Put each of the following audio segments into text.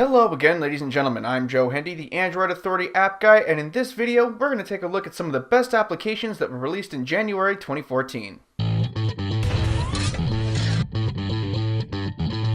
Hello again, ladies and gentlemen. I'm Joe Hendy, the Android Authority app guy, and in this video, we're going to take a look at some of the best applications that were released in January 2014.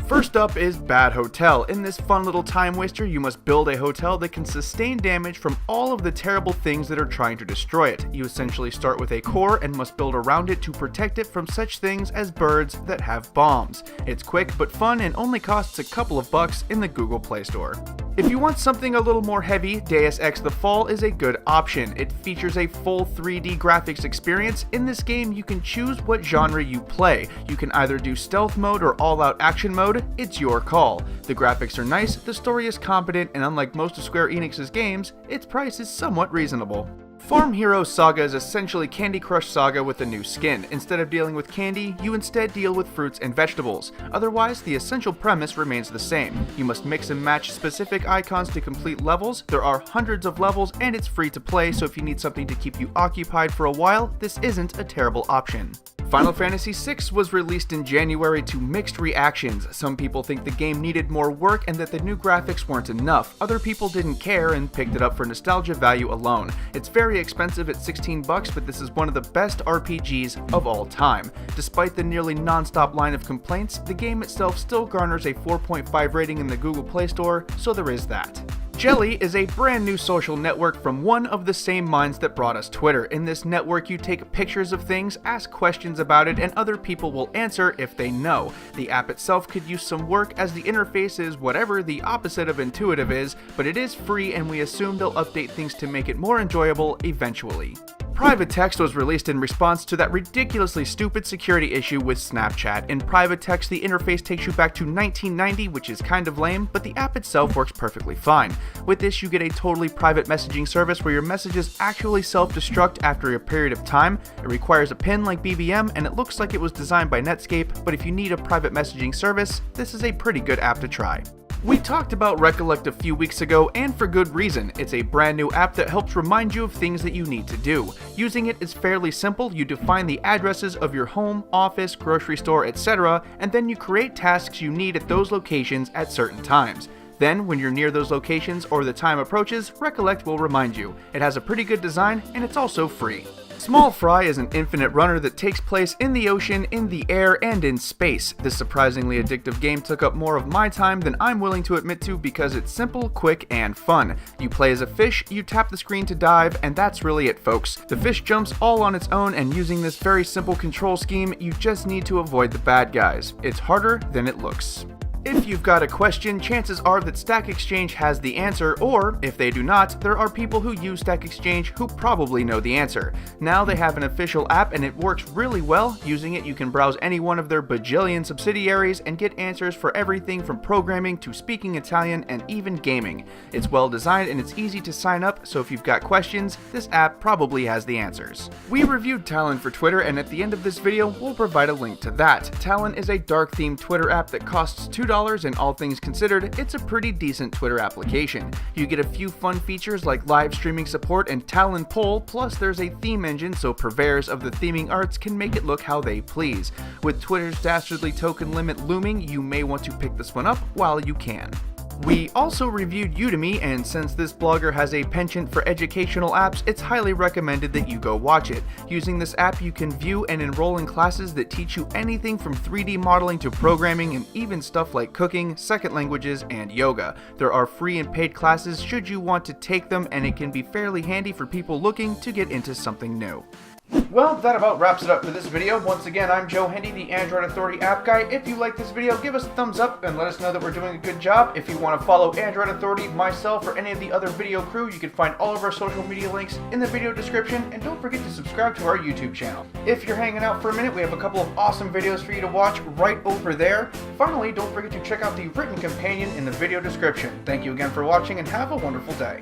First up is Bad Hotel. In this fun little time waster, you must build a hotel that can sustain damage from all of the terrible things that are trying to destroy it. You essentially start with a core and must build around it to protect it from such things as birds that have bombs. It's quick but fun and only costs a couple of bucks in the Google Play Store. If you want something a little more heavy, Deus Ex The Fall is a good option. It features a full 3D graphics experience. In this game, you can choose what genre you play. You can either do stealth mode or all-out action mode. It's your call. The graphics are nice, the story is competent, and unlike most of Square Enix's games, its price is somewhat reasonable. Farm Hero Saga is essentially Candy Crush Saga with a new skin. Instead of dealing with candy, you instead deal with fruits and vegetables. Otherwise, the essential premise remains the same. You must mix and match specific icons to complete levels. There are hundreds of levels and it's free to play, so if you need something to keep you occupied for a while, this isn't a terrible option. Final Fantasy VI was released in January to mixed reactions. Some people think the game needed more work and that the new graphics weren't enough. Other people didn't care and picked it up for nostalgia value alone. It's very expensive at $16, but this is one of the best RPGs of all time. Despite the nearly non-stop line of complaints, the game itself still garners a 4.5 rating in the Google Play Store, so there is that. Jelly is a brand new social network from one of the same minds that brought us Twitter. In this network, you take pictures of things, ask questions about it, and other people will answer if they know. The app itself could use some work as the interface is whatever the opposite of intuitive is, but it is free and we assume they'll update things to make it more enjoyable eventually. Private Text was released in response to that ridiculously stupid security issue with Snapchat. In Private Text, the interface takes you back to 1990, which is kind of lame, but the app itself works perfectly fine. With this, you get a totally private messaging service where your messages actually self-destruct after a period of time. It requires a PIN like BBM, and it looks like it was designed by Netscape, but if you need a private messaging service, this is a pretty good app to try. We talked about Recollect a few weeks ago, and for good reason. It's a brand new app that helps remind you of things that you need to do. Using it is fairly simple. You define the addresses of your home, office, grocery store, etc., and then you create tasks you need at those locations at certain times. Then, when you're near those locations or the time approaches, Recollect will remind you. It has a pretty good design, and it's also free. Small Fry is an infinite runner that takes place in the ocean, in the air, and in space. This surprisingly addictive game took up more of my time than I'm willing to admit to because it's simple, quick, and fun. You play as a fish, you tap the screen to dive, and that's really it, folks. The fish jumps all on its own, and using this very simple control scheme, you just need to avoid the bad guys. It's harder than it looks. If you've got a question, chances are that Stack Exchange has the answer, or if they do not, there are people who use Stack Exchange who probably know the answer. Now they have an official app and it works really well. Using it, you can browse any one of their bajillion subsidiaries and get answers for everything from programming to speaking Italian and even gaming. It's well designed and it's easy to sign up, so if you've got questions, this app probably has the answers. We reviewed Talon for Twitter, and at the end of this video, we'll provide a link to that. Talon is a dark-themed Twitter app that costs $2, and all things considered, it's a pretty decent Twitter application. You get a few fun features like live streaming support and Talon Poll, plus there's a theme engine so purveyors of the theming arts can make it look how they please. With Twitter's dastardly token limit looming, you may want to pick this one up while you can. We also reviewed Udemy, and since this blogger has a penchant for educational apps, it's highly recommended that you go watch it. Using this app, you can view and enroll in classes that teach you anything from 3D modeling to programming and even stuff like cooking, second languages, and yoga. There are free and paid classes should you want to take them, and it can be fairly handy for people looking to get into something new. Well, that about wraps it up for this video. Once again, I'm Joe Hendy, the Android Authority app guy. If you like this video, give us a thumbs up and let us know that we're doing a good job. If you want to follow Android Authority, myself, or any of the other video crew, you can find all of our social media links in the video description, and don't forget to subscribe to our YouTube channel. If you're hanging out for a minute, we have a couple of awesome videos for you to watch right over there. Finally, don't forget to check out the written companion in the video description. Thank you again for watching, and have a wonderful day.